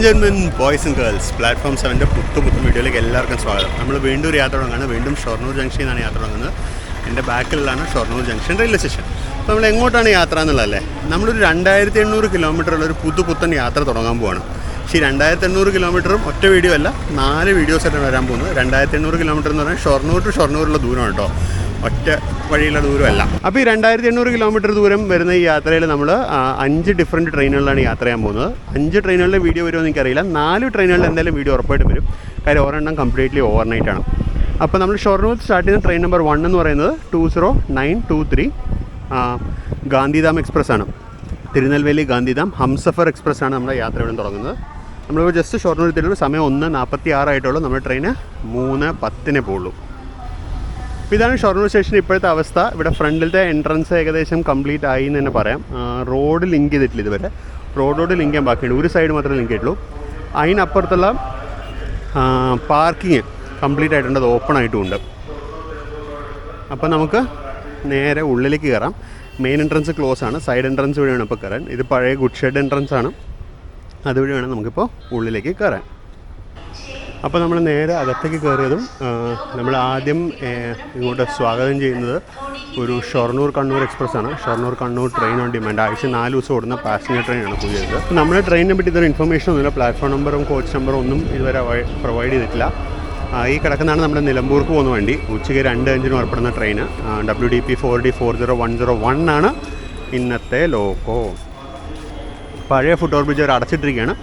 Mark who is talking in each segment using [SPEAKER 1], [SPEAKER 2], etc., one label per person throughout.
[SPEAKER 1] Gentlemen boys and girls platform 7 പുത്തും വീഡിയോയിലേക്ക് എല്ലാവർക്കും സ്വാഗതം. നമ്മൾ വീണ്ടും ഒരു യാത്ര തുടങ്ങുകയാണ്. വീണ്ടും ഷൊർണൂർ ജംഗ്ഷനിൽ നിന്നാണ് യാത്ര തുടങ്ങുന്നത്. എൻ്റെ ബാക്കിലാണ് ഷൊർണൂർ ജംഗ്ഷൻ റെയിൽവേ സ്റ്റേഷൻ. അപ്പോൾ നമ്മൾ എങ്ങോട്ടാണ് യാത്ര എന്നുള്ളതല്ലേ, നമ്മളൊരു 2800 കിലോമീറ്ററുള്ളൊരു പുത്തൻ യാത്ര തുടങ്ങാൻ പോവാണ്. പക്ഷേ 2800 കിലോമീറ്ററും ഒറ്റ വീഡിയോ അല്ല, 4 വീഡിയോസായിട്ടാണ് വരാൻ പോകുന്നത്. 2800 കിലോമീറ്റർ എന്ന് പറഞ്ഞാൽ ഷൊർണൂർ ടു ഷൊർണൂറുള്ള ദൂരമാണ് കേട്ടോ, ഒറ്റ വഴിയുള്ള ദൂരമല്ല. അപ്പോൾ ഈ 2800 കിലോമീറ്റർ ദൂരം വരുന്ന ഈ യാത്രയിൽ നമ്മൾ 5 ഡിഫറൻറ്റ് ട്രെയിനുകളിലാണ് യാത്ര ചെയ്യാൻ പോകുന്നത്. 5 ട്രെയിനുകളുടെ വീഡിയോ വരുമോ എന്ന് എനിക്കറിയില്ല. 4 ട്രെയിനുകളിൽ എന്തായാലും വീഡിയോ ഉറപ്പായിട്ടും വരും. കാര്യം ഒരെണ്ണം കംപ്ലീറ്റ്ലി ഓവർനൈറ്റാണ്. അപ്പോൾ നമ്മൾ ഷൊർണൂർ സ്റ്റാർട്ട് ചെയ്യുന്ന ട്രെയിൻ നമ്പർ 1 എന്ന് പറയുന്നത് 20923 ഗാന്ധിധാം എക്സ്പ്രസ് ആണ്. തിരുനെൽവേലി ഗാന്ധിധാം ഹംസഫർ എക്സ്പ്രസ് ആണ് നമ്മുടെ യാത്ര ഇവിടെ തുടങ്ങുന്നത്. നമ്മളിപ്പോൾ ജസ്റ്റ് ഷൊർണൂർ എത്തിയിട്ടുള്ള സമയം 1:46 ആയിട്ടുള്ളൂ. നമ്മുടെ ട്രെയിന് 3:10 പോകുള്ളൂ. അപ്പോൾ ഇതാണ് ഷൊർണൂർ സ്റ്റേഷൻ ഇപ്പോഴത്തെ അവസ്ഥ. ഇവിടെ ഫ്രണ്ടിലത്തെ എൻട്രൻസ് ഏകദേശം കംപ്ലീറ്റ് ആയി എന്ന് തന്നെ പറയാം. റോഡ് ലിങ്ക് ചെയ്തിട്ടില്ല ഇതുവരെ. റോഡോട് ലിങ്ക് ചെയ്യാൻ ബാക്കിയുണ്ട്. ഒരു സൈഡ് മാത്രമേ ലിങ്ക് ചെയ്തിട്ടുള്ളൂ. അതിനപ്പുറത്തുള്ള പാർക്കിങ് കംപ്ലീറ്റ് ആയിട്ടുണ്ട്, അത് ഓപ്പൺ ആയിട്ടുമുണ്ട്. അപ്പോൾ നമുക്ക് നേരെ ഉള്ളിലേക്ക് കയറാം. മെയിൻ എൻട്രൻസ് ക്ലോസ് ആണ്, സൈഡ് എൻട്രൻസ് വഴിയാണ് ഇപ്പോൾ കയറാൻ. ഇത് പഴയ ഗുഡ് ഷെഡ് എൻട്രൻസ് ആണ്, അതുവഴി വേണം നമുക്കിപ്പോൾ ഉള്ളിലേക്ക് കയറാൻ. അപ്പോൾ നമ്മൾ നേരെ അകത്തേക്ക് കയറിയതും നമ്മൾ ആദ്യം ഇങ്ങോട്ട് സ്വാഗതം ചെയ്യുന്നത് ഒരു ഷൊർണൂർ കണ്ണൂർ എക്സ്പ്രസ് ആണ്. Shoranur Kannur train on demand, ആഴ്ച 4 ദിവസം ഓടുന്ന പാസഞ്ചർ ട്രെയിനാണ് പുതിയത്. നമ്മുടെ ട്രെയിനിനെ പറ്റി ഇതൊരു ഇൻഫർമേഷൻ ഒന്നുമില്ല. പ്ലാറ്റ്ഫോം നമ്പറും കോച്ച് നമ്പറും ഒന്നും ഇതുവരെ പ്രൊവൈഡ് ചെയ്തിട്ടില്ല. ഈ കിടക്കുന്നതാണ് നമ്മുടെ നിലമ്പൂർക്ക് പോകുന്ന വണ്ടി. ഉച്ചയ്ക്ക് 2:05 പുറപ്പെടുന്ന ട്രെയിന്. WDP 4D 40101 ആണ് ഇന്നത്തെ ലോക്കോ. പഴയ ഫുട് ഓവർ ബ്രിഡ്ജ് അവർ അടച്ചിട്ടിരിക്കുകയാണ്.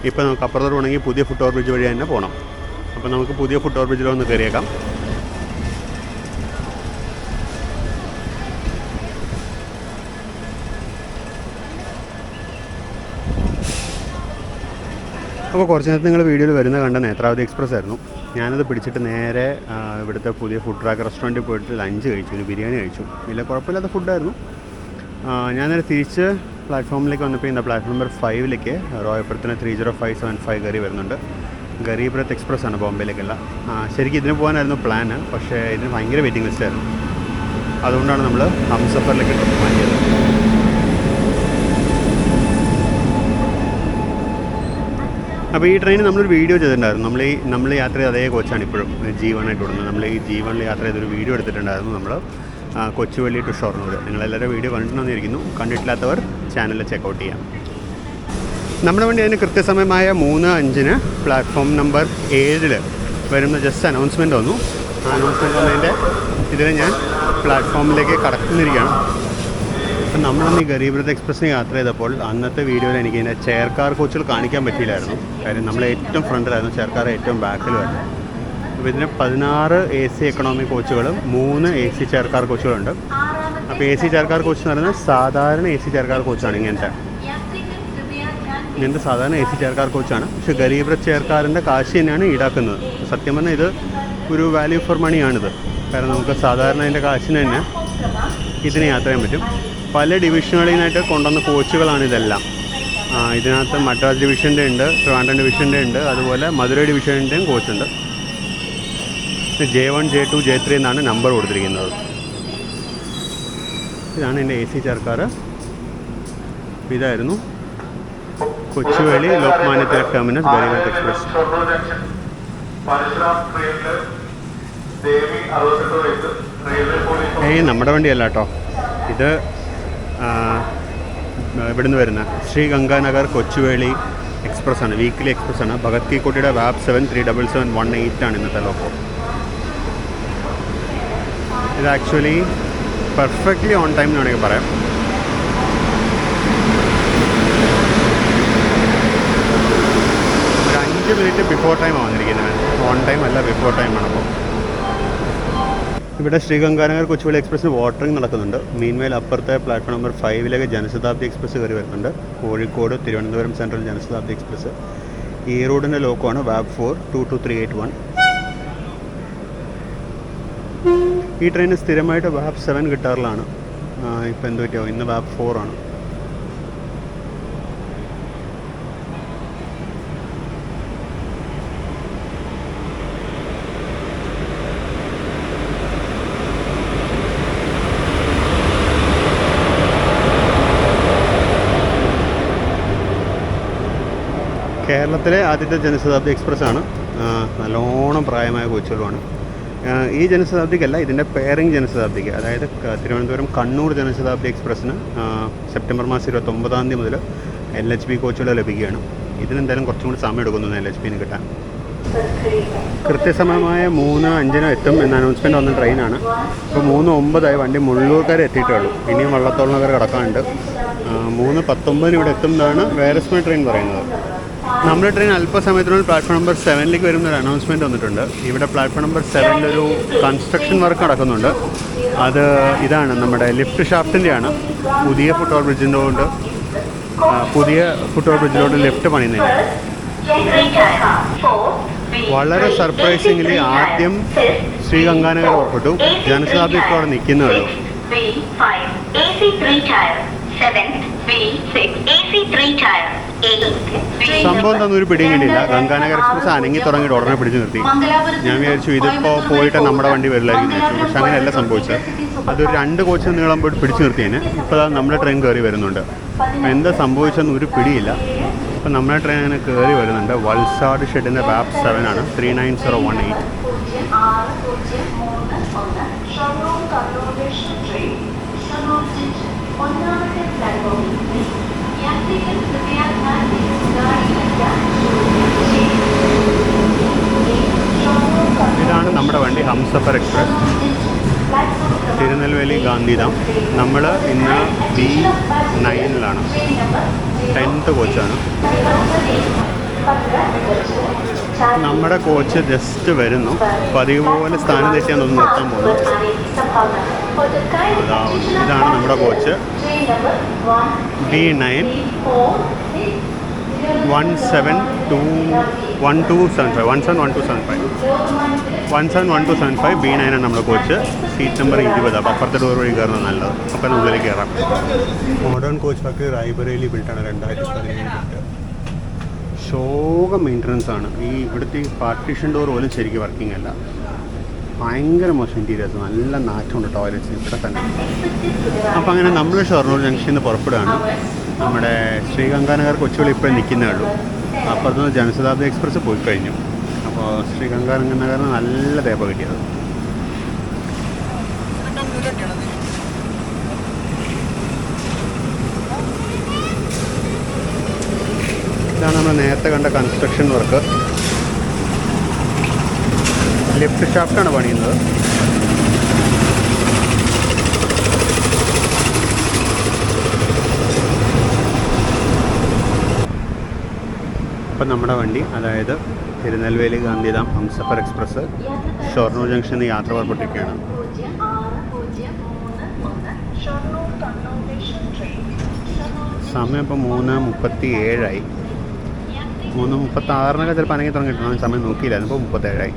[SPEAKER 1] ഇപ്പോൾ നമുക്ക് അപ്പുറത്തോട്ട് പോകണമെങ്കിൽ പുതിയ ഫുട് ഓവർ ബ്രിഡ്ജ് വഴി തന്നെ പോകണം. അപ്പോൾ നമുക്ക് പുതിയ ഫുട് ഓവർ ബ്രിഡ്ജിലൊന്ന് കയറിയേക്കാം. അപ്പോൾ കുറച്ച് നേരത്തെ നിങ്ങൾ വീഡിയോയിൽ വരുന്ന കണ്ട നേത്രാവതി എക്സ്പ്രസ് ആയിരുന്നു. ഞാനത് പിടിച്ചിട്ട് നേരെ ഇവിടുത്തെ പുതിയ ഫുഡ് ട്രാക്ക് റെസ്റ്റോറൻറ്റിൽ പോയിട്ട് ലഞ്ച് കഴിച്ചു, ഒരു ബിരിയാണി കഴിച്ചു. വലിയ കുഴപ്പമില്ലാത്ത ഫുഡായിരുന്നു. ഞാൻ നേരെ തിരിച്ച് പ്ലാറ്റ്ഫോമിലേക്ക് വന്നപ്പോൾ ഇന്ന് പ്ലാറ്റ്ഫോം നമ്പർ 5ലേക്ക് റോയപ്പുറത്തിന് 30575 ഗറി വരുന്നുണ്ട്. ഗരീബ് രഥ് എക്സ്പ്രസ് ആണ് ബോംബെയിലേക്കുള്ള. ശരിക്കും ഇതിന് പോകാനായിരുന്നു പ്ലാന്, പക്ഷേ ഇതിന് ഭയങ്കര വെയിറ്റിംഗ് ലിസ്റ്റായിരുന്നു. അതുകൊണ്ടാണ് നമ്മൾ ഹംസഫറിലേക്ക് ട്രിപ്പ് മാറ്റിയത്. അപ്പോൾ ഈ ട്രെയിൻ നമ്മളൊരു വീഡിയോ ചെയ്തിട്ടുണ്ടായിരുന്നു. നമ്മൾ യാത്ര ചെയ്ത അതേ കോച്ചാണ് ഇപ്പോഴും G1 ആയിട്ട് വിടുന്നത്. നമ്മൾ ഈ G1 യാത്ര ചെയ്തൊരു വീഡിയോ എടുത്തിട്ടുണ്ടായിരുന്നു നമ്മൾ കൊച്ചുവേളി ടു ഷൊർണൂർ. നിങ്ങളെല്ലാവരും വീഡിയോ കണ്ടിട്ടുണ്ടെന്നിരിക്കുന്നു. കണ്ടിട്ടില്ലാത്തവർ ചാനൽ ചെക്കൗട്ട് ചെയ്യാം. നമ്മുടെ വണ്ടി അതിന് കൃത്യസമയമായ 3:05 പ്ലാറ്റ്ഫോം നമ്പർ 7 വരുന്ന ജസ്റ്റ് അനൗൺസ്മെൻറ്റ് വന്നു. ആ അനൗൺസ്മെൻറ്റ് വന്നതിൻ്റെ ഇതിൽ ഞാൻ പ്ലാറ്റ്ഫോമിലേക്ക് കടക്കുന്നിരിക്കുകയാണ്. അപ്പം നമ്മളന്ന് ഈ ഗരീബ് രഥ് എക്സ്പ്രസ്സിന് യാത്ര ചെയ്തപ്പോൾ അന്നത്തെ വീഡിയോയിൽ എനിക്ക് ഇതിൻ്റെ ചെയർ കാർ കോച്ചുകൾ കാണിക്കാൻ പറ്റിയില്ലായിരുന്നു. കാര്യം നമ്മൾ ഏറ്റവും ഫ്രണ്ടിലായിരുന്നു, ചെയർ കാർ ഏറ്റവും ബാക്കിലുമായിരുന്നു. അപ്പോൾ ഇതിന് 16 AC എക്കണോമി കോച്ചുകളും 3 AC ചെയർ കാർ കോച്ചുകളുണ്ട്. അപ്പോൾ AC ചെയർ കാർ കോച്ച് എന്ന് പറയുന്നത് സാധാരണ AC ചെയർ കാർ കോച്ചാണ്. ഇങ്ങനത്തെ സാധാരണ AC ചെയർ കാർ കോച്ചാണ്. പക്ഷേ ഗരീബ് രഥ് ചെയർ കാറിൻ്റെ കാശ് തന്നെയാണ് ഈടാക്കുന്നത്. സത്യം പറഞ്ഞാൽ ഇത് ഒരു വാല്യൂ ഫോർ മണിയാണിത്. കാരണം നമുക്ക് സാധാരണ അതിൻ്റെ കാശിന് തന്നെ ഇതിന് യാത്ര ചെയ്യാൻ പറ്റും. പല ഡിവിഷനുകളിൽ നിന്നായിട്ട് കൊണ്ടുവന്ന കോച്ചുകളാണ് ഇതെല്ലാം. ഇതിനകത്ത് മദ്രാസ് ഡിവിഷൻ്റെ ഉണ്ട്, ട്രിവാൻഡ്രം ഡിവിഷൻ്റെ ഉണ്ട്, അതുപോലെ മധുരൈ ഡിവിഷൻ്റെയും കോച്ചുണ്ട്. J1 J2 J3 എന്നാണ് നമ്പർ കൊടുത്തിരിക്കുന്നത്. ഇതാണ് എൻ്റെ AC ചെയർ കാർ. ഇതായിരുന്നു കൊച്ചുവേളി ലോക്മാന്യ തിലക് ടെർമിനസ് ഗരീബ് രഥ് എക്സ്പ്രസ്. നമ്മുടെ വണ്ടിയല്ല കേട്ടോ, ഇത് ഇവിടുന്ന് വരുന്ന ശ്രീ ഗംഗാനഗർ കൊച്ചുവേളി എക്സ്പ്രസ് ആണ്, വീക്കിലി എക്സ്പ്രസ് ആണ്. ഭഗത് കി കോട്ടിയുടെ WAP 7 37718 ആണ് ഇന്നത്തെ ലോക്കോ. ഇത് ആക്ച്വലി പെർഫെക്റ്റ്ലി ഓൺ ടൈം എന്ന് വേണമെങ്കിൽ പറയാം. ഒരു 5 മിനിറ്റ് ബിഫോർ ടൈമാണ് വന്നിരിക്കുന്നത്. ഓൺ ടൈം അല്ല, ബിഫോർ ടൈമാണ്. അപ്പോൾ ഇവിടെ ശ്രീഗംഗാനഗർ കൊച്ചുവേളി എക്സ്പ്രസ്സിന് വാട്ടറിങ് നടക്കുന്നുണ്ട്. മീൻവെയിൽ അപ്പുറത്തെ പ്ലാറ്റ്ഫോം നമ്പർ 5ലേക്ക് ജനശതാബ്ദി എക്സ്പ്രസ് കയറി വരുന്നുണ്ട്. Kozhikode Thiruvananthapuram central Janshatabdi express. ഈ റോഡിൻ്റെ ലോക്കോ ആണ് WAP 4 22381. ഈ ട്രെയിന് സ്ഥിരമായിട്ട് WAP 7 കിട്ടാറിലാണ്. ഇപ്പോൾ എന്ത് പറ്റിയോ, ഇന്ന് WAP 4 ആണ്. കേരളത്തിലെ ആദ്യത്തെ ജനശതാബ്ദി എക്സ്പ്രസ്സാണ്. നല്ലോണം പ്രായമായ കോച്ചുകളുമാണ്. ഈ ജനശതാബ്ദിക്കല്ല, ഇതിൻ്റെ പെയറിംഗ് ജനശതാബ്ദിക്ക്, അതായത് തിരുവനന്തപുരം കണ്ണൂർ ജനശതാബ്ദി എക്സ്പ്രസ്സിന് സെപ്റ്റംബർ മാസം 29 മുതൽ LHB കോച്ചുകൾ ലഭിക്കുകയാണ്. ഇതിനെന്തായാലും കുറച്ചും കൂടി സമയം എടുക്കുന്നു LHBന് കിട്ടാൻ. കൃത്യസമയമായ 3:05 എത്തും എന്ന അനൗൺസ്മെൻറ്റ് വന്ന ട്രെയിനാണ്. ഇപ്പോൾ 3:09 വണ്ടി മുള്ളൂർക്കാരെ എത്തിയിട്ടുള്ളൂ. ഇനിയും വള്ളത്തോളിനകർ കിടക്കാനുണ്ട്. 3:19 ഇവിടെ എത്തുന്നതാണ് വേരസ്മ ട്രെയിൻ പറയുന്നത്. നമ്മുടെ ട്രെയിൻ അല്പസമയത്തിനുള്ളിൽ പ്ലാറ്റ്ഫോം നമ്പർ 7ലേക്ക് വരുന്നൊരു അനൗൺസ്മെൻറ്റ് വന്നിട്ടുണ്ട്. ഇവിടെ പ്ലാറ്റ്ഫോം നമ്പർ 7-ലൊരു കൺസ്ട്രക്ഷൻ വർക്ക് നടക്കുന്നുണ്ട്. അത് ഇതാണ്, നമ്മുടെ ലിഫ്റ്റ് ഷാഫ്റ്റിൻ്റെയാണ്. പുതിയ ഫുട്ഓവർ ബ്രിഡ്ജിൻ്റെ പുതിയ ഫുട്ഓവർ ബ്രിഡ്ജിലോട്ട് ലിഫ്റ്റ് പണിയുന്നില്ല. വളരെ സർപ്രൈസിംഗ്ലി ആദ്യം ശ്രീഗംഗാനഗർ പുറപ്പെട്ടു. ജനശതാബ്ദി ഇപ്പോൾ അവിടെ നിൽക്കുന്നേ ഉള്ളൂ. സംഭവം എന്താണെന്ന് ഒരു പിടിയും കിട്ടിയില്ല. ഗംഗാനഗർ എക്സ്പ്രസ് അനങ്ങി തുടങ്ങിയിട്ട് ഉടനെ പിടിച്ചു നിർത്തി. ഞാൻ വിചാരിച്ചു ഇതിപ്പോൾ പോയിട്ട് നമ്മുടെ വണ്ടി വരില്ലായിരിക്കും വിചാരിച്ചു. പക്ഷെ അങ്ങനെയല്ല സംഭവിച്ചത്. അതൊരു 2 കോച്ചിന് നീളം പോയിട്ട് പിടിച്ചു നിർത്തിയതിന് ഇപ്പോൾ നമ്മുടെ ട്രെയിൻ കയറി വരുന്നുണ്ട്. അപ്പോൾ എന്താ സംഭവിച്ചതെന്ന് ഒരു പിടിയില്ല. അപ്പോൾ നമ്മുടെ ട്രെയിൻ അങ്ങനെ കയറി വരുന്നുണ്ട്. വൽസാഡ് ഷെഡിൻ്റെ വാപ്പ് 7 ആണ്, 39018. ഇതാണ് നമ്മുടെ വണ്ടി, ഹംസഫർ എക്സ്പ്രസ്, തിരുനെൽവേലി ഗാന്ധിധാം. നമ്മൾ ഇന്ന് B9-ലാണ്, 10th കോച്ചാണ്. നമ്മുടെ കോച്ച് ജസ്റ്റ് വരുന്നു. പതിവ് പോലെ സ്ഥാനം തെറ്റിയാൽ ഒന്ന് നിർത്താൻ പോകുന്നു. ഇതാണ് നമ്മുടെ കോച്ച്, B9 171275 B9 ആണ് നമ്മുടെ കോച്ച്. Seat number 20. അപ്പോൾ അപ്പുറത്തെ ഡോർ വഴി കയറുന്നത് നല്ലത്. അപ്പം ഉള്ളിലേക്ക് കയറാം. മോഡേൺ കോച്ച് ഫാക്ടറി റായ്ബറേലി ബിൽട്ടാണ്, 2017 ശോക മെയിൻ്റനൻസ് ആണ്. ഇവിടുത്തെ പാർട്ടീഷൻ ഡോർ പോലും ശരിക്കും വർക്കിംഗ് അല്ല. ഭയങ്കര മോശം ഇൻറ്റീരിയേഴ്സ്, നല്ല നാറ്റമുണ്ട് ടോയ്ലറ്റ്സ് ഇവിടെ തന്നെ. അപ്പോൾ അങ്ങനെ നമ്മൾ ഷൊർണൂർ ജംഗ്ഷനിൽ നിന്ന് പുറപ്പെടുകയാണ്. നമ്മുടെ ശ്രീഗംഗാനഗർ കൊച്ചുകൾ ഇപ്പോൾ നിൽക്കുന്നേ ഉള്ളൂ. അപ്പുറത്തുനിന്ന് ജനശതാബ്ദി എക്സ്പ്രസ് പോയി കഴിഞ്ഞു. അപ്പോൾ ശ്രീഗംഗാനഗറിന് നല്ല തേപ്പ കിട്ടിയത്. ഇതാണ് നമ്മൾ നേരത്തെ കണ്ട കൺസ്ട്രക്ഷൻ വർക്ക്. ലിഫ്റ്റ് ഷാഫ്റ്റാണ് പണിയുന്നത്. അപ്പം നമ്മുടെ വണ്ടി, അതായത് തിരുനെൽവേലി ഗാന്ധിധാം ഹംസഫർ എക്സ്പ്രസ്, ഷൊർണൂർ ജംഗ്ഷനിൽ നിന്ന് യാത്ര പുറപ്പെട്ടിരിക്കുകയാണ്. സമയം ഇപ്പോൾ 3:37. 3:36 ചിലപ്പോൾ അനങ്ങി തുടങ്ങിയിട്ടാണ്. സമയം നോക്കിയില്ലായിരുന്നു. ഇപ്പോൾ 37.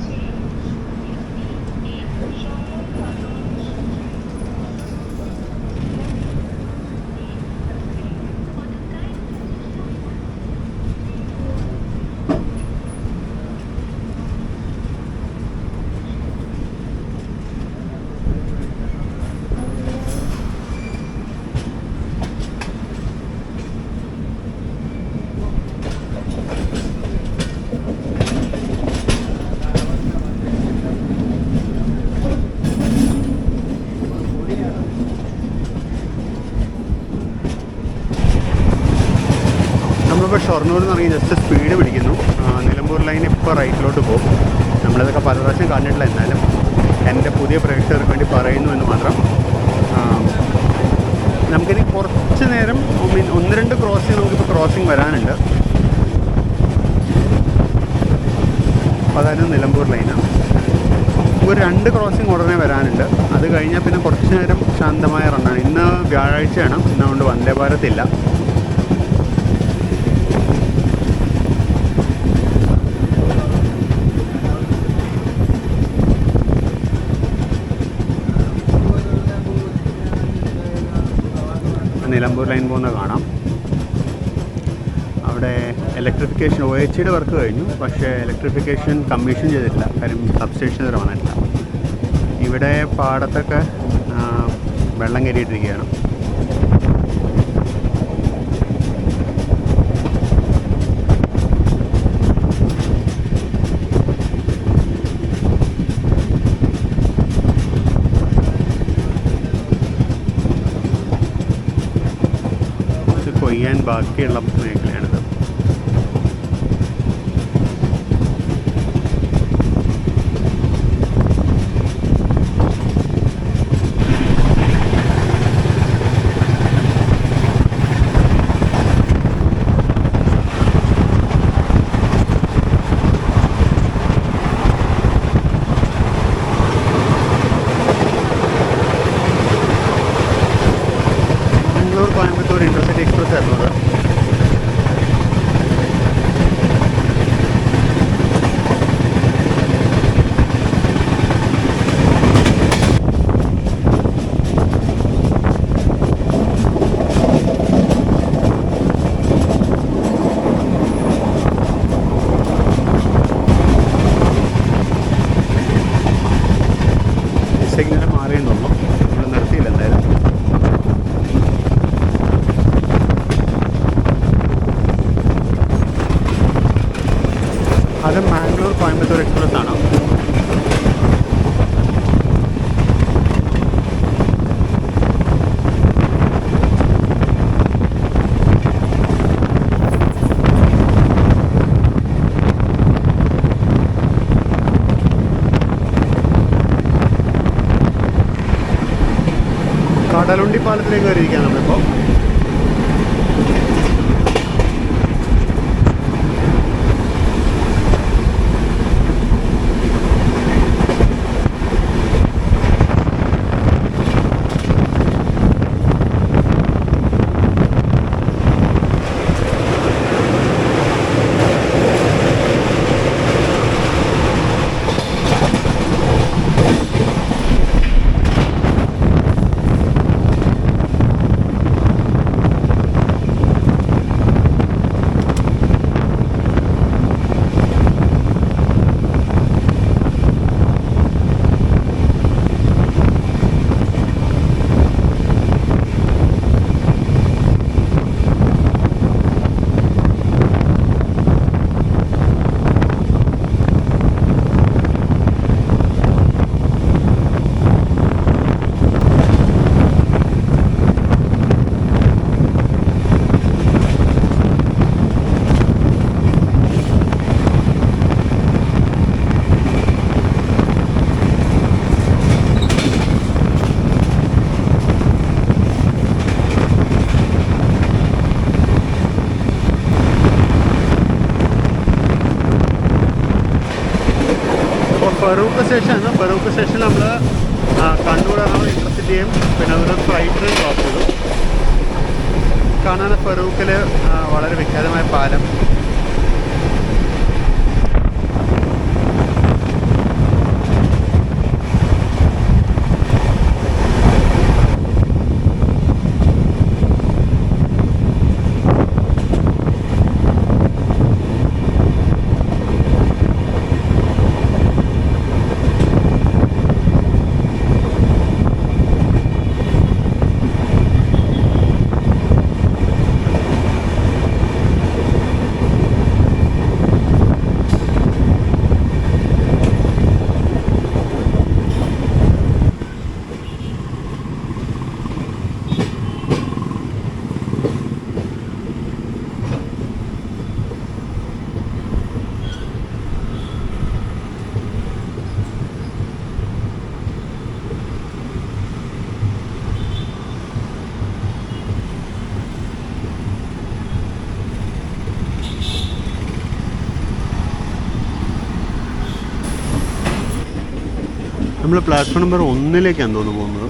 [SPEAKER 1] നമ്മളിപ്പോൾ ഷൊർണൂരിൽ നിന്ന് ഇറങ്ങി ജസ്റ്റ് സ്പീഡ് പിടിക്കുന്നു. നിലമ്പൂർ ലൈൻ ഇപ്പോൾ റൈറ്റിലോട്ട് പോകും. നമ്മളിതൊക്കെ പല പ്രാവശ്യം കണ്ടിട്ടില്ല. എന്നാലും എൻ്റെ പുതിയ പ്രേക്ഷകർക്ക് വേണ്ടി പറയുന്നു എന്ന് മാത്രം. നമുക്കിനി കുറച്ച് നേരം 1-2 ക്രോസിങ് നമുക്കിപ്പോൾ ക്രോസിങ് വരാനുണ്ട്. അതായത് നിലമ്പൂർ ലൈനാണ്. ഒരു 2 ക്രോസിങ് ഉടനെ വരാനുണ്ട്. അത് കഴിഞ്ഞാൽ പിന്നെ കുറച്ച് നേരം ശാന്തമായ റണ്ണാണ്. ഇന്ന് വ്യാഴാഴ്ചയാണ്, ഇന്നുകൊണ്ട് വന്ദേ ഭാരത് ഇല്ല. നിലമ്പൂർ ലൈൻ പോകുന്നത് കാണാം. അവിടെ ഇലക്ട്രിഫിക്കേഷൻ OHയുടെ വർക്ക് കഴിഞ്ഞു. പക്ഷേ ഇലക്ട്രിഫിക്കേഷൻ കമ്മീഷൻ ചെയ്തിട്ടില്ല. കാര്യം സബ്സ്റ്റേഷൻ വരെ വന്നിട്ടില്ല. ഇവിടെ പാടത്തൊക്കെ വെള്ളം കയറിയിട്ടിരിക്കുകയാണ്. ബാക്കിയുള്ള മേഖലയാണിത്. കോയമ്പത്തൂർ ഇൻ്റർസിറ്റി എക്സ്പ്രസ് ആയിരുന്നു അത്. സിഗ്നൽ മാറിയെന്ന് തോന്നുന്നു, നമ്മൾ നിർത്തിയില്ല എന്തായാലും. അത് മാംഗ്ലൂർ കോയമ്പത്തൂർ എക്സ്പ്രസ് ആണ്. കടലുണ്ടി പാലത്തിലേക്ക് കയറിയിരിക്കുകയാണ് നമ്മളിപ്പോൾ. ഫറൂഖ് സ്റ്റേഷനാണ്. ഫറൂഖ് സ്റ്റേഷനിൽ നമ്മൾ കണ്ണൂർ ഇൻ്റർസിറ്റിയും പിന്നെ അതുപോലെ ഫ്ലൈറ്റിനും ഡ്രോപ്പ് ചെയ്തു. കാണാൻ ഫറൂഖിൽ വളരെ വിഖ്യാതമായ പാലം. നമ്മൾ പ്ലാറ്റ്ഫോം നമ്പർ 1 തോന്നുന്നു പോകുന്നത്.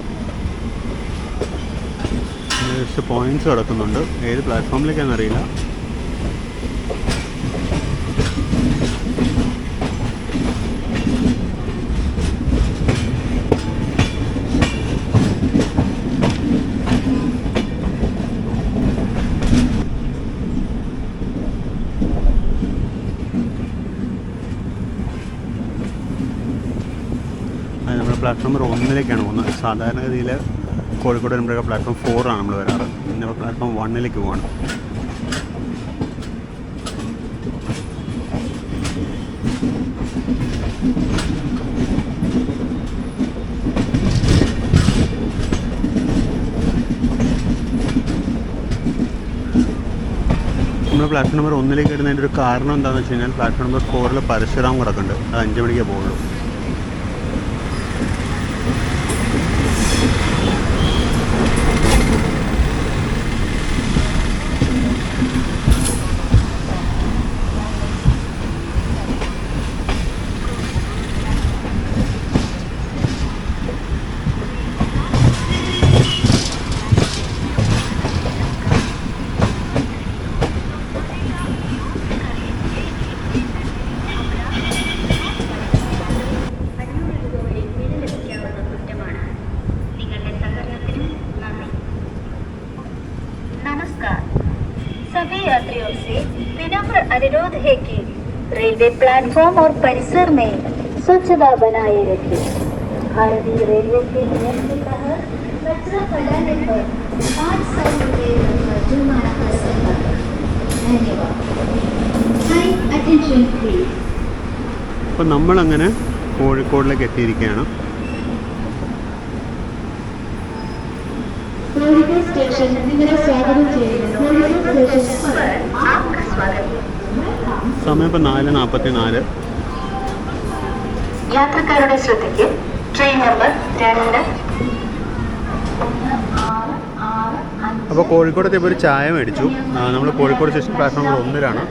[SPEAKER 1] ജസ്റ്റ് പോയിന്റ്സ് കിടക്കുന്നുണ്ട്, ഏത് പ്ലാറ്റ്ഫോമിലേക്കാണെന്ന് അറിയില്ല. പ്ലാറ്റ്ഫോം നമ്പർ 1 പോകുന്നത്. സാധാരണഗതിയിൽ കോഴിക്കോട് വരുമ്പോഴൊക്കെ പ്ലാറ്റ്ഫോം 4 നമ്മൾ വരാറ്. പിന്നെ പ്ലാറ്റ്ഫോം 1 പോവാണ്. നമ്മൾ പ്ലാറ്റ്ഫോം നമ്പർ 1 ഇടുന്നതിൻ്റെ ഒരു കാരണം എന്താണെന്ന് വെച്ച് കഴിഞ്ഞാൽ പ്ലാറ്റ്ഫോം നമ്പർ 4 പരശുറാം കിടക്കുന്നുണ്ട്. അത് 5 മണിക്കേ പോകുള്ളൂ.
[SPEAKER 2] अनुरोध है कि रेलवे प्लेटफॉर्म और परिसर में स्वच्छता बनाए रखें। भारतीय रेलवे के नियम के तहत कचरा फैलाने पर 500 रुपये जुर्माना कर सकता है। धन्यवाद। Kind attention please.
[SPEAKER 1] അപ്പോൾ നമ്മളങ്ങനെ കോഴിക്കോടിലേക്ക് എത്തിയിരിക്കുകയാണ്.
[SPEAKER 2] കോഴിക്കോട് സ്റ്റേഷൻ നിങ്ങളെ സ്വാഗതം ചെയ്യുന്നു. കോഴിക്കോട് സ്റ്റേഷൻ आपका स्वागत है.
[SPEAKER 1] സമയം ഇപ്പോൾ 4:44.
[SPEAKER 2] യാത്രക്കാരുടെ ശ്രദ്ധയ്ക്ക് ട്രെയിൻ നമ്പർ 2.
[SPEAKER 1] അപ്പോൾ കോഴിക്കോട് എത്തിയപ്പോൾ ഒരു ചായ മേടിച്ചു. നമ്മൾ Kozhikode station platform number 1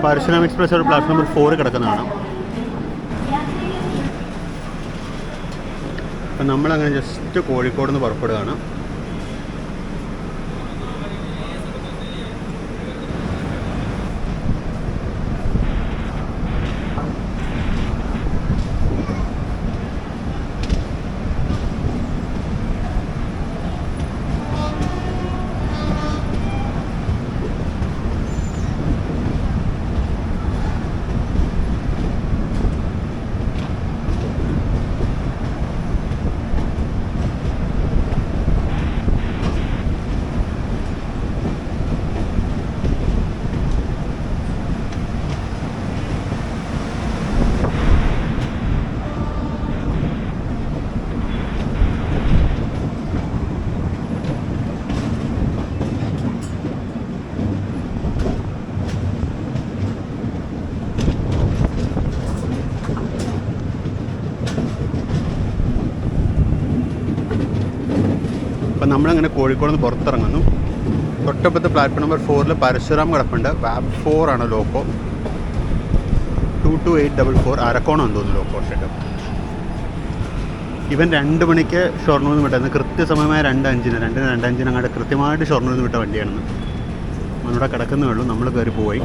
[SPEAKER 1] Parasuram express ഒരു പ്ലാറ്റ്ഫോം നമ്പർ 4 കിടക്കുന്നതാണ്. അപ്പം നമ്മളങ്ങനെ ജസ്റ്റ് കോഴിക്കോട് നിന്ന് പുറപ്പെടുകയാണ്. അപ്പം നമ്മളങ്ങനെ കോഴിക്കോട് നിന്ന് പുറത്തിറങ്ങുന്നു. തൊട്ടപ്പുറത്ത് പ്ലാറ്റ്ഫോം നമ്പർ 4 പരശുരാം കിടപ്പുണ്ട്. വാബ് 4 ആണ് ലോക്കോ. 22844 അരക്കോണമെന്ന് തോന്നുന്നു ലോക്കോ ഷെഡ്. ഇവൻ 2 മണിക്ക് ഷൊർണൂർ നിന്ന് വിട്ടത്. കൃത്യസമയമായ 2:05 അങ്ങോട്ട് കൃത്യമായിട്ട് ഷൊർണൂർ നിന്ന് വിട്ട വണ്ടിയാണെന്ന്. നമ്മളിവിടെ കിടക്കുന്നേ ഉള്ളൂ. നമ്മൾ കയറി പോയി.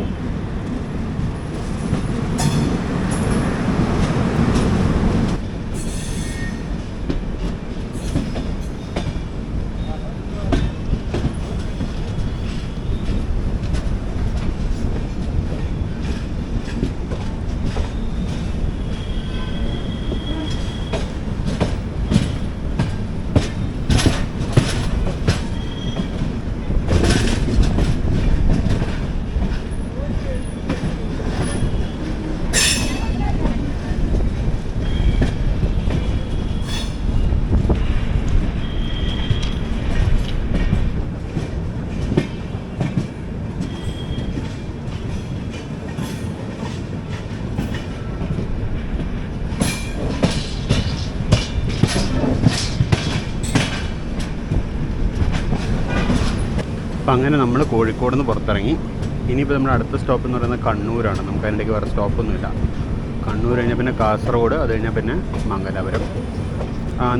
[SPEAKER 1] അപ്പം അങ്ങനെ നമ്മൾ കോഴിക്കോട് നിന്ന് പുറത്തിറങ്ങി. ഇനിയിപ്പോൾ നമ്മുടെ അടുത്ത സ്റ്റോപ്പ് എന്ന് പറയുന്നത് കണ്ണൂരാണ്. നമുക്ക് അതിൻ്റെക്ക് വേറെ സ്റ്റോപ്പൊന്നുമില്ല. കണ്ണൂർ കഴിഞ്ഞാൽ പിന്നെ കാസർഗോഡ്, അത് കഴിഞ്ഞാൽ പിന്നെ മംഗലാപുരം.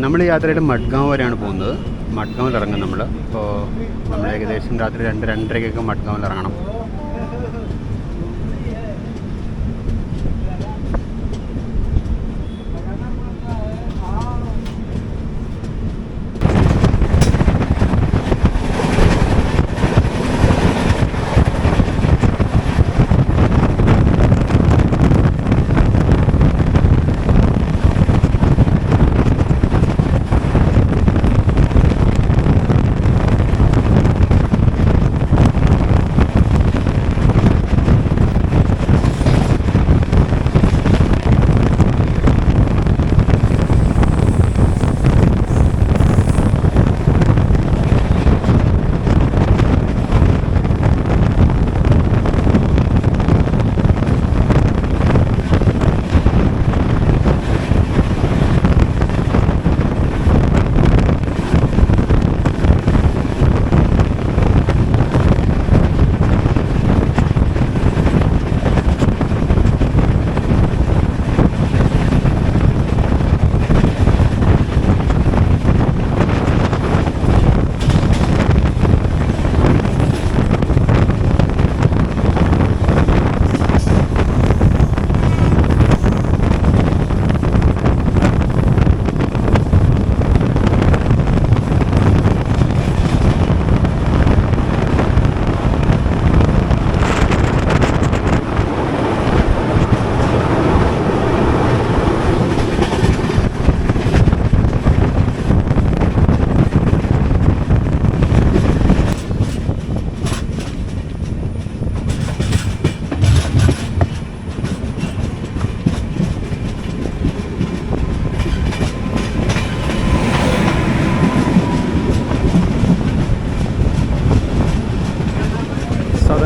[SPEAKER 1] നമ്മൾ ഈ യാത്രയിൽ മഡ്ഗാവ് വരെയാണ് പോകുന്നത്. മഡ്ഗാവിൽ ഇറങ്ങും നമ്മൾ. അപ്പോൾ നമ്മൾ ഏകദേശം രാത്രി 2-2:30 മഡ്ഗാവിൽ ഇറങ്ങണം.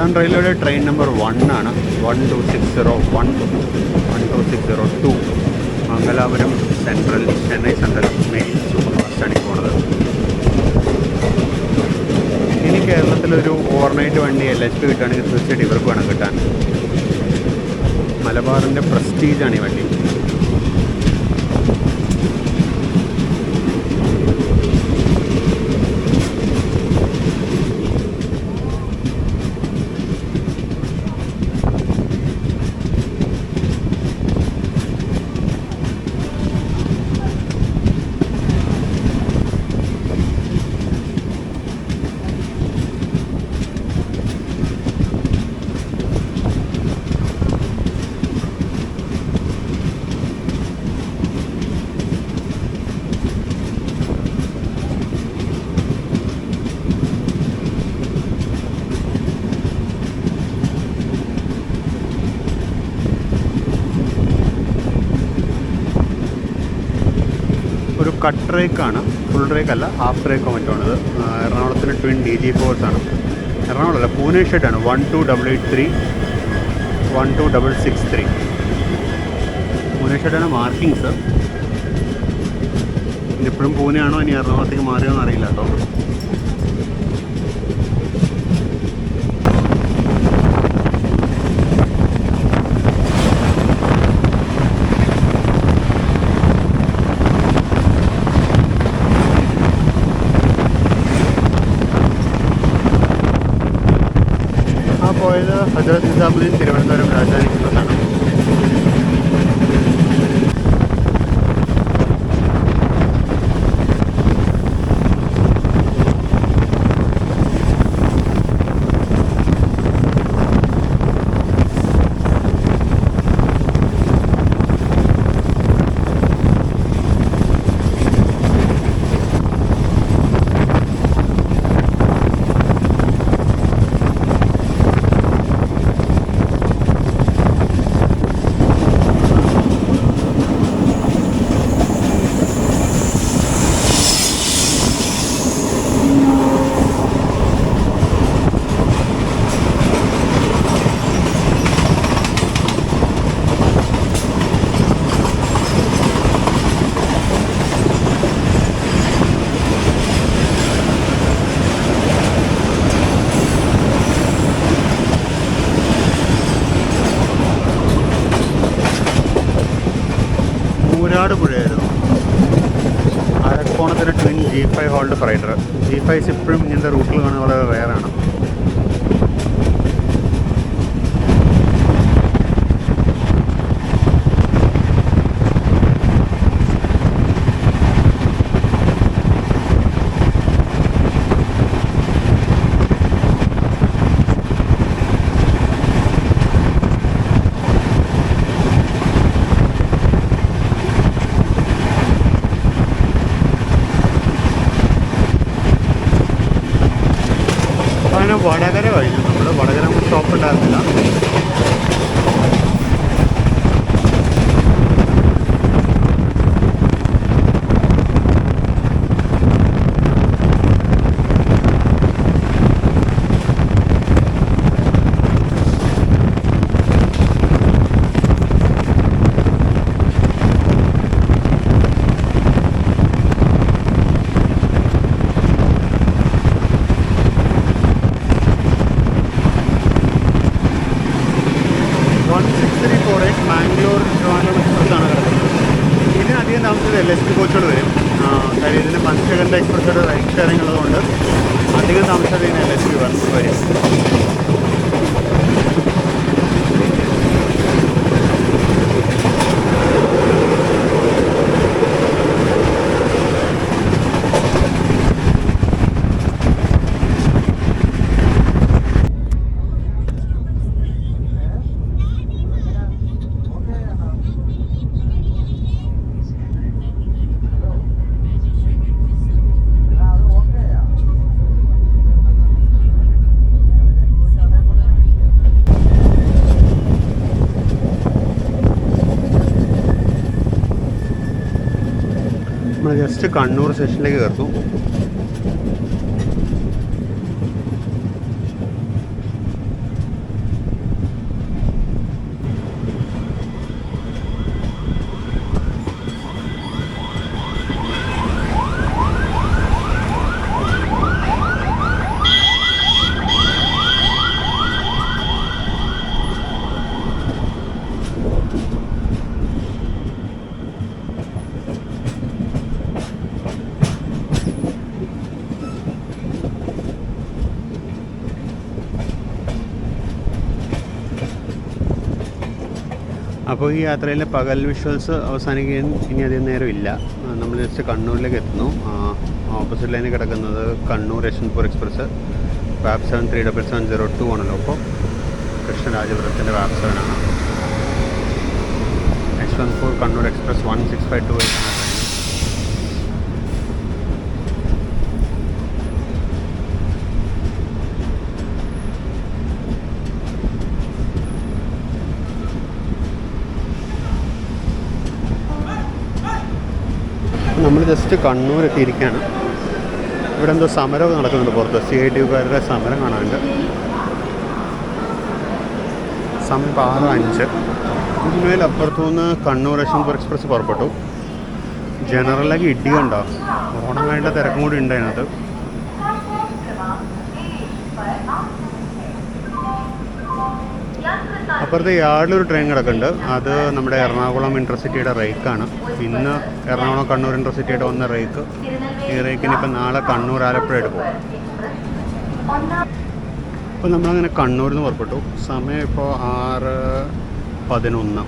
[SPEAKER 1] വെസ്റ്റേൺ റെയിൽവേയുടെ ട്രെയിൻ നമ്പർ 1 ആണ്. 12602 Mangalapuram central, Chennai central mail super ഫാസ്റ്റാണ് ഈ പോണത്. ഇനി കേരളത്തിലൊരു ഓവർനൈറ്റ് വണ്ടി LHP കിട്ടുകയാണെങ്കിൽ തീർച്ചയായിട്ടും ഇവർക്ക് വേണം കിട്ടാൻ. മലബാറിൻ്റെ പ്രസ്റ്റീജാണ് ഈ വണ്ടി. ഒരു കട്ട് റേക്കാണ്, ഫുൾ റേക്ക് അല്ല, ഹാഫ് റേക്കോ മറ്റാണത്. എറണാകുളത്തിന് ട്വിൻ DG4s ആണ്. എറണാകുളമല്ല, പൂനെ ഷെഡാണ്. 12883 12663 പൂനെ ഷെഡാണ് മാർക്കിങ്സ്. ഇനിയിപ്പോഴും പൂനെയാണോ ഇനി എറണാകുളത്തേക്ക് മാറിയോ എന്ന് അറിയില്ല കേട്ടോ. പോയത് ഹസ്രത്ത് നിസാമുദ്ദീൻ തിരുവനന്തപുരം രാജധാനി എക്സ്പ്രസ്സാണ്. മൂരാട് പുഴയായിരുന്നു. അരക്കോണത്തിന് ട്വിൻ G5 ഹോൾഡ് ഫ്രൈഡർ. G5s ഇപ്പോഴും ഇങ്ങനത്തെ റൂട്ടിൽ കാണുന്നത് വളരെ റെയറാണ്. അങ്ങനെ വടകര കഴിഞ്ഞു. നമ്മൾ വടകര സ്റ്റോപ്പ് ഉണ്ടായിരുന്നില്ല. മാംഗ്ലൂർ ട്രിവാൻഡ്രം എക്സ്പ്രസ്സാണ് കിടക്കുന്നത്. ഇതിനധികം താമസിച്ചത് LHP കോച്ചുകൾ വരും. കാര്യം ഇതിന് പഞ്ചഗന്ധ എക്സ്പ്രസ്സോട് റൈറ്റ് ഷെയറിംഗ് ഉള്ളതുകൊണ്ട് അധികം താമസിച്ചത് ഇതിന് LHP വരും. നമ്മൾ ജസ്റ്റ് കണ്ണൂർ സ്റ്റേഷനിലേക്ക് കയറുന്നു. അപ്പോൾ ഈ യാത്രയിലെ പകൽ വിഷ്വൽസ് അവസാനിക്കാൻ ഇനി അധികം നേരം ഇല്ല. നമ്മൾ ജസ്റ്റ് കണ്ണൂരിലേക്ക് എത്തുന്നു. ഓപ്പോസിറ്റ് ലൈനിൽ കിടക്കുന്നത് കണ്ണൂർ യശ്വന്ത്പൂർ എക്സ്പ്രസ് വാപ് 737702 ആണല്ലോ. അപ്പോൾ കൃഷ്ണരാജപുരത്തിൻ്റെ വാപ് 7 ആണ്. യശ്വന്ത്പൂർ കണ്ണൂർ എക്സ്പ്രസ് 16528 ആണ് ട്രെയിൻ. നമ്മൾ ജസ്റ്റ് കണ്ണൂർ എത്തിയിരിക്കുകയാണ്. ഇവിടെ എന്തോ സമരം നടക്കുന്നുണ്ട് പുറത്ത്. CITUകാരുടെ സമരം കാണാനുണ്ട്. സമയം 6:05. ഇതിനുമേൽ അപ്പുറത്തുനിന്ന് കണ്ണൂർ യശ്വന്ത്പൂർ എക്സ്പ്രസ് പുറപ്പെട്ടു. ജനറലാಗಿ ഇടി കണ്ടോ, ഓണം കഴിഞ്ഞ തിരക്കും കൂടി ഉണ്ട് അതിനകത്ത്. അപ്പുറത്തെ യാർഡിലൊരു ട്രെയിൻ കിടക്കുന്നുണ്ട്. അത് നമ്മുടെ എറണാകുളം ഇൻ്റർസിറ്റിയുടെ റേക്കാണ്. ഇന്ന് എറണാകുളം കണ്ണൂർ ഇൻ്റർസിറ്റിയുടെ വന്ന റേക്ക്. ഈ റേക്കിന് ഇപ്പം നാളെ കണ്ണൂർ ആലപ്പുഴയായിട്ട് പോകും. അപ്പോൾ നമ്മളങ്ങനെ കണ്ണൂരിൽ നിന്ന് പുറപ്പെട്ടു. സമയം ഇപ്പോൾ 6:11.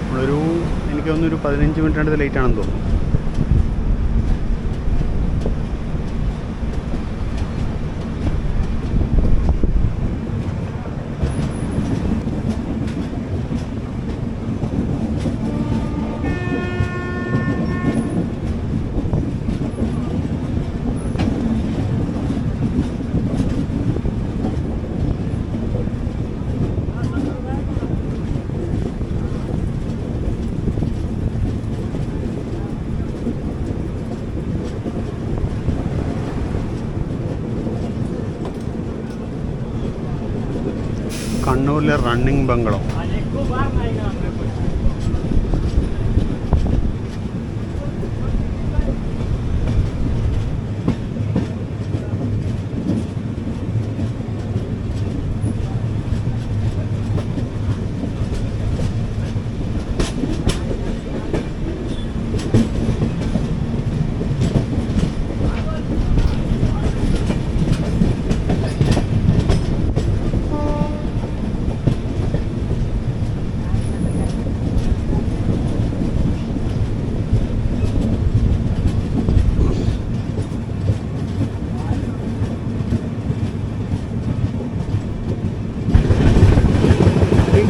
[SPEAKER 1] നമ്മളൊരു എനിക്ക് തോന്നുന്നു ഒരു 15 മിനിറ്റ് അടുത്ത് ലേറ്റ് ആണെന്ന് തോന്നുന്നു. കണ്ണൂരിലെ റണ്ണിങ് ബംഗ്ലോ.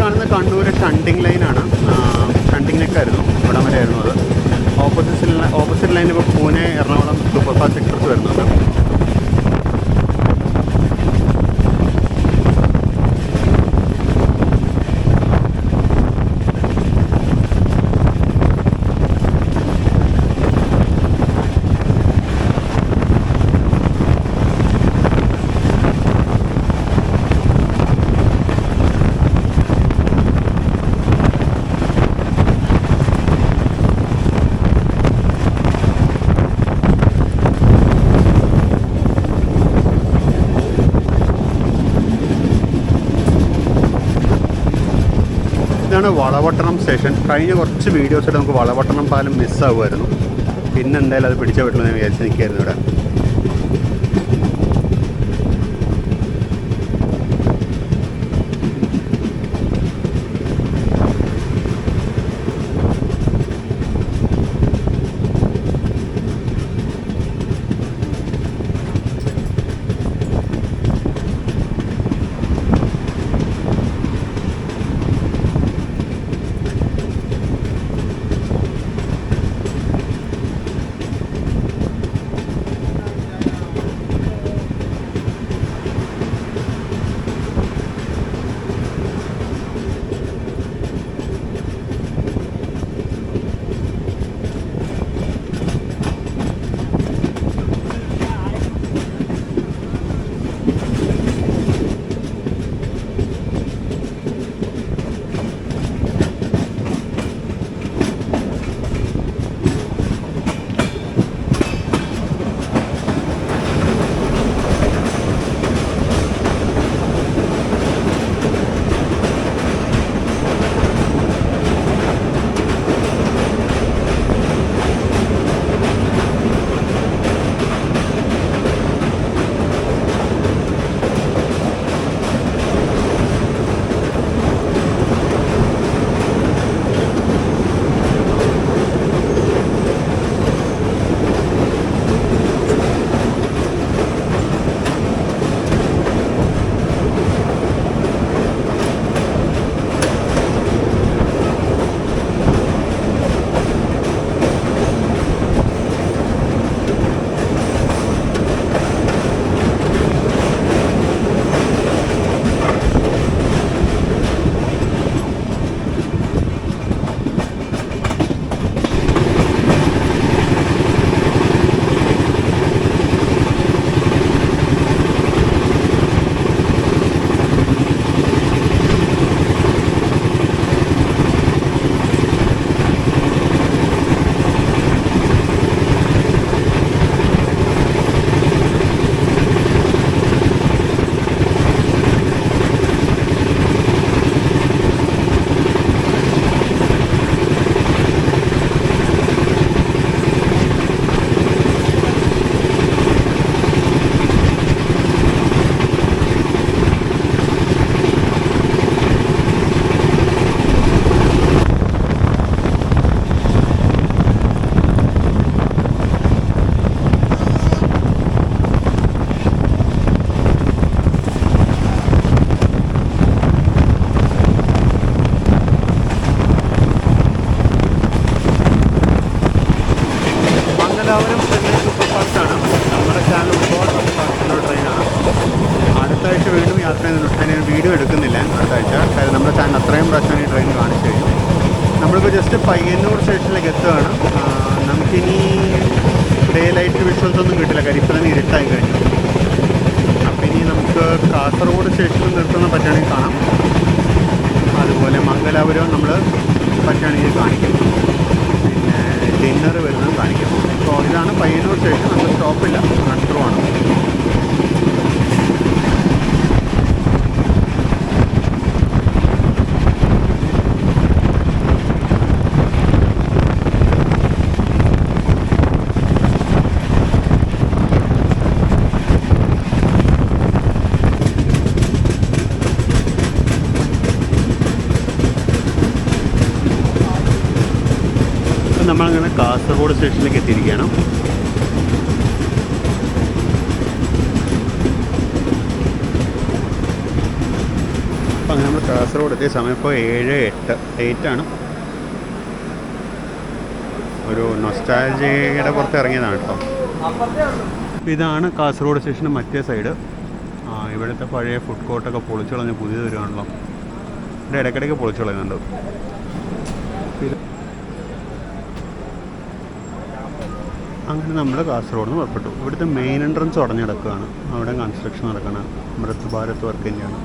[SPEAKER 1] കാണുന്ന കണ്ണൂർ ഷണ്ടിങ് ലൈനാണ്. ഷണ്ടിങ് നെക്കായിരുന്നു, ഇവിടം വരെ ആയിരുന്നു അത്. ഓപ്പോസിറ്റ് ലൈൻ ഇപ്പോൾ Pune Ernakulam super fast express വരുന്നുണ്ട്. ഇതാണ് വളപട്ടണം സ്റ്റേഷൻ. കഴിഞ്ഞ കുറച്ച് വീഡിയോസിൽ നമുക്ക് വളപട്ടണം പാലം മിസ്സാകുമായിരുന്നു. പിന്നെ എന്തായാലും അത് പിടിച്ചേ പറ്റുള്ളൂ എന്ന് വിചാരിച്ച് നിൽക്കുകയായിരുന്നു ഇവിടെ. മംഗലാപുരം ചെന്നൈ സൂപ്പർ ഫാസ്റ്റാണ്. നമ്മുടെ ചാനൽ ഒരുപാട് ഫാസ്റ്റുള്ള ട്രെയിനാണ്. അടുത്ത ആഴ്ച വീണ്ടും യാത്ര ചെയ്യുന്നുണ്ട്. ഞാൻ വീഡിയോ എടുക്കുന്നില്ല അടുത്ത ആഴ്ച, കാര്യം നമ്മുടെ ചാനൽ അത്രയും പ്രാവശ്യം ഈ ട്രെയിൻ കാണിച്ചു കഴിഞ്ഞു. നമ്മളിപ്പോൾ ജസ്റ്റ് പയ്യന്നൂർ സ്റ്റേഷനിലേക്ക് എത്തുകയാണ്. നമുക്കിനി ഡേ ലൈറ്റ് വിഷ്വൽസ് ഒന്നും കിട്ടില്ല, കാര്യം ഇപ്പോൾ തന്നെ ഇരുട്ടായി കഴിഞ്ഞു. അപ്പോൾ ഇനി നമുക്ക് കാസർഗോഡ് സ്റ്റേഷനിൽ നിർത്തുന്ന പറ്റുകയാണെങ്കിൽ കാണാം. അതുപോലെ മംഗലാപുരം നമ്മൾ പറ്റുകയാണെങ്കിൽ കാണിക്കും. പിന്നെ ഡിന്നർ വരുന്നതും കാണിക്കും. അപ്പോൾ ഇതാണ് പയ്യന്നൂർ സ്റ്റേഷൻ. നമുക്ക് സ്റ്റോപ്പില്ല, റൺ ത്രൂ ആണ്. നമ്മളങ്ങനെ കാസർഗോഡ് സ്റ്റേഷനിലേക്ക് എത്തിയിരിക്കുകയാണ്. അപ്പം അങ്ങനെ നമ്മൾ കാസർഗോഡ് എത്തിയ സമയം ഇപ്പോൾ 7:08 ഒരു നൊസ്റ്റാൾജിയുടെ പുറത്ത് ഇറങ്ങിയതാണ് കേട്ടോ. ഇതാണ് കാസർഗോഡ് സ്റ്റേഷൻ്റെ മറ്റേ സൈഡ്. ഇവിടുത്തെ പഴയ ഫുഡ് കോർട്ടൊക്കെ പൊളിച്ചു കളഞ്ഞ് പുതിയത് വരുവാണല്ലോ. ഇവിടെ ഇടയ്ക്കിടയ്ക്ക് പൊളിച്ചു കളയുന്നുണ്ട്. അങ്ങനെ നമ്മൾ കാസർഗോഡ് നിന്ന് പുറപ്പെട്ടു. ഇവിടുത്തെ മെയിൻ എൻട്രൻസ് ഉടഞ്ഞ് കിടക്കുകയാണ്. അവിടെ കൺസ്ട്രക്ഷൻ നടക്കണം. അമൃത് ഭാരത് വർക്ക് തന്നെയാണ്.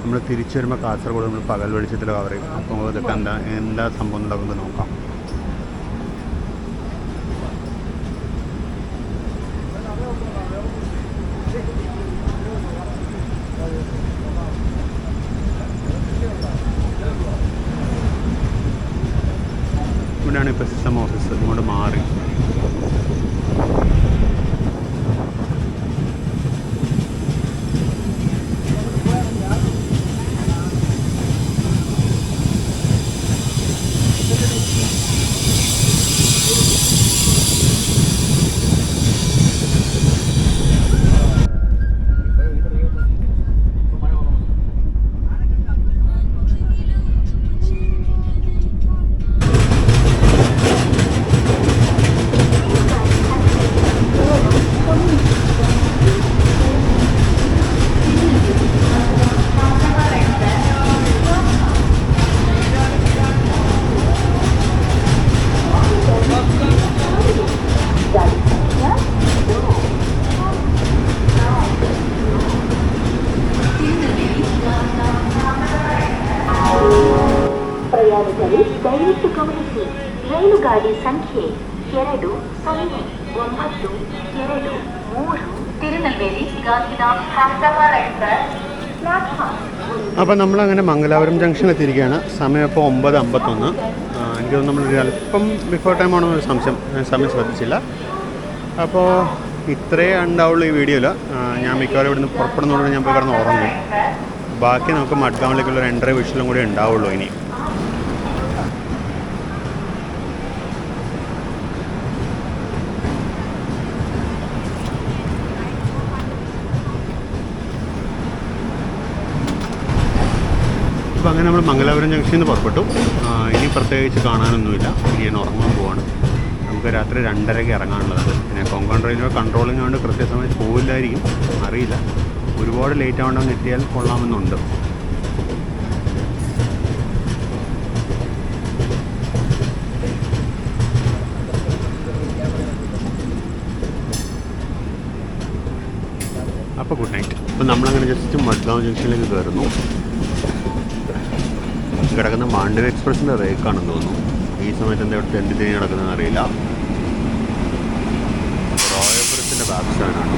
[SPEAKER 1] നമ്മൾ തിരിച്ചു വരുമ്പോൾ കാസർഗോഡ് നമ്മൾ പകൽ വെളിച്ചത്തിൽ കവർ ചെയ്യും. അപ്പോൾ ഇതൊക്കെ എന്താ സംഭവം ഉണ്ടാക്കുന്നത് നോക്കാം. ഇവിടെയാണ് ഇപ്പോൾ സിസ്റ്റം ഓഫീസ്. ഇങ്ങോട്ട് മാറി.
[SPEAKER 2] ದಯವಿಟ್ಟು ಗಮನಿಸಿ, ರೈಲುಗಾಡಿ ಸಂಖ್ಯೆ 2092 തിരുനെൽവേലി ഗാന്ധിധാം ഹംസഫർ എക്സ്പ്രസ് പ്ലാറ്റ്ഫോം.
[SPEAKER 1] അപ്പോൾ നമ്മളങ്ങനെ മംഗലാപുരം ജംഗ്ഷനിൽ എത്തിയിരിക്കുകയാണ്. സമയം ഇപ്പോൾ 9:51. എനിക്ക് തോന്നുന്നു നമ്മൾ അല്പം ബിഫോർ ടൈം ആണോ ഒരു സംശയം, സമയം ശ്രദ്ധിച്ചില്ല. അപ്പോൾ ഇത്രയേ ഉണ്ടാവുള്ളൂ ഈ വീഡിയോയിൽ. ഞാൻ മിക്കവാറും ഇവിടുന്ന് പുറപ്പെടുന്നതുകൊണ്ട് ഞാൻ പോയി കിടന്ന് ഉറങ്ങും. ബാക്കി നമുക്ക് മഡ്ഗാവിലേക്കുള്ള ഒരു എൻട്രി വിഷ്വലും കൂടി ഉണ്ടാവുള്ളൂ ഇനി. അപ്പോൾ അങ്ങനെ നമ്മൾ മംഗലാപുരം ജംഗ്ഷനിൽ നിന്ന് പുറപ്പെട്ടു. ഇനി പ്രത്യേകിച്ച് കാണാനൊന്നുമില്ല. ഇനി ഞാൻ ഉറങ്ങാൻ പോവാണ്. നമുക്ക് രാത്രി 2:30 ഇറങ്ങാനുള്ളത്. പിന്നെ കൊങ്കൺ റെയിൽവേ കൺട്രോളിംഗ് കൊണ്ട് കൃത്യസമയത്ത് പോവില്ലായിരിക്കും, അറിയില്ല. ഒരുപാട് ലേറ്റ് ആവേണ്ടെന്ന് എത്തിയാൽ കൊള്ളാമെന്നുണ്ട്. അപ്പോൾ ഗുഡ് നൈറ്റ്. അപ്പോൾ നമ്മളങ്ങനെ ജസ്റ്റ് മഡ്ഗാവ് ജംഗ്ഷനിലേക്ക് കയറുന്നു. കിടക്കുന്ന മാണ്ഡവി എക്സ്പ്രസിൻ്റെ റേക്കാണെന്ന് തോന്നുന്നു. ഈ സമയത്ത് എന്താ ഇവിടെ തെണ്ടി തിരിഞ്ഞ് നടക്കുന്നതെന്ന് അറിയില്ല. റോയപുരത്തിൻ്റെ ബാക്ക് സൈഡാണ്.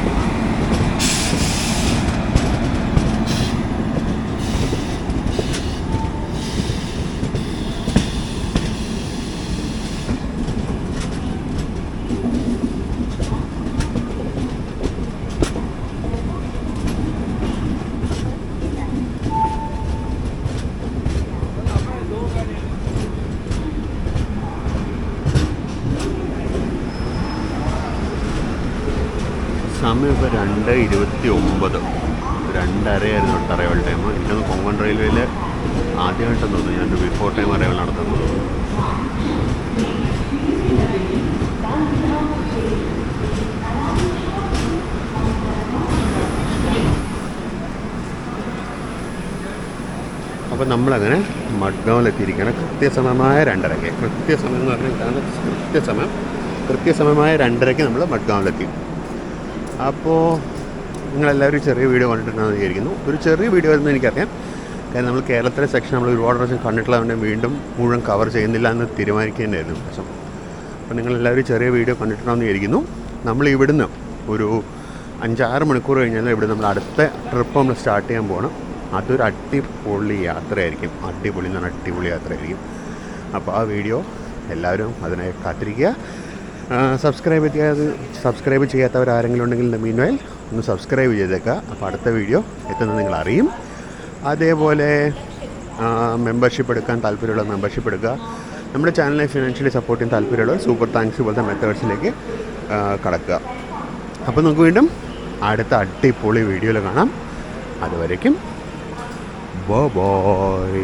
[SPEAKER 1] സമയം ഇപ്പോൾ 2:29. 2:30 അറൈവൽ ടൈം. എനിക്കൊന്ന് കൊങ്കൺ റെയിൽവേയിൽ ആദ്യമായിട്ടെന്ന് തോന്നുന്നു ഞാനൊരു ബിഫോർ ടൈം അറൈവൽ നടത്തുന്നത്. അപ്പോൾ നമ്മളങ്ങനെ മഡ്ഗൗണിലെത്തിയിരിക്കുകയാണ് കൃത്യസമയമായ 2:30. കൃത്യസമയം എന്ന് പറഞ്ഞാൽ ഇതാണ് കൃത്യസമയമായ 2:30 നമ്മൾ മഡ്ഗൗണിലെത്തി. അപ്പോൾ നിങ്ങളെല്ലാവരും ചെറിയ വീഡിയോ കണ്ടിട്ടുണ്ടെന്ന് വിചാരിക്കുന്നു. ഒരു ചെറിയ വീഡിയോ ആയിരുന്നു എനിക്കറിയാം, കാരണം നമ്മൾ കേരളത്തിലെ സെക്ഷൻ നമ്മൾ ഒരുപാട് പ്രാവശ്യം കണ്ടിട്ടുള്ളതുകൊണ്ട് വീണ്ടും മുഴുവൻ കവർ ചെയ്യുന്നില്ല എന്ന് തീരുമാനിക്കേണ്ടതായിരുന്നു പ്രശ്നം. അപ്പോൾ നിങ്ങളെല്ലാവരും ചെറിയ വീഡിയോ കണ്ടിട്ടുണ്ടെന്ന് വിചാരിക്കുന്നു. നമ്മൾ ഇവിടുന്ന് ഒരു 5-6 മണിക്കൂർ കഴിഞ്ഞാൽ ഇവിടെ നമ്മൾ അടുത്ത ട്രിപ്പ് നമ്മൾ സ്റ്റാർട്ട് ചെയ്യാൻ പോകണം. അതൊരു അടിപൊളി യാത്രയായിരിക്കും. അടിപൊളി എന്ന് പറഞ്ഞാൽ അടിപൊളി യാത്രയായിരിക്കും. അപ്പോൾ ആ വീഡിയോ എല്ലാവരും അതിനെ കാത്തിരിക്കുക. സബ്സ്ക്രൈബ് ചെയ്യാത്തവരാരെങ്കിലും ഉണ്ടെങ്കിൽ മീൻവൈൽ ഒന്ന് സബ്സ്ക്രൈബ് ചെയ്തേക്കുക. അപ്പോൾ അടുത്ത വീഡിയോ എത്തുന്നത് നിങ്ങൾ അറിയും. അതേപോലെ മെമ്പർഷിപ്പ് എടുക്കാൻ താല്പര്യമുള്ള മെമ്പർഷിപ്പ് എടുക്കുക. നമ്മുടെ ചാനലിനെ ഫിനാൻഷ്യലി സപ്പോർട്ട് ചെയ്യാൻ താല്പര്യമുള്ള സൂപ്പർ താങ്ക്സ് പോലത്തെ മെത്തേഡ്സിലേക്ക് കടക്കുക. അപ്പോൾ നമുക്ക് വീണ്ടും അടുത്ത അടിപൊളി വീഡിയോയിൽ കാണാം. അതുവരേക്കും ബൈ.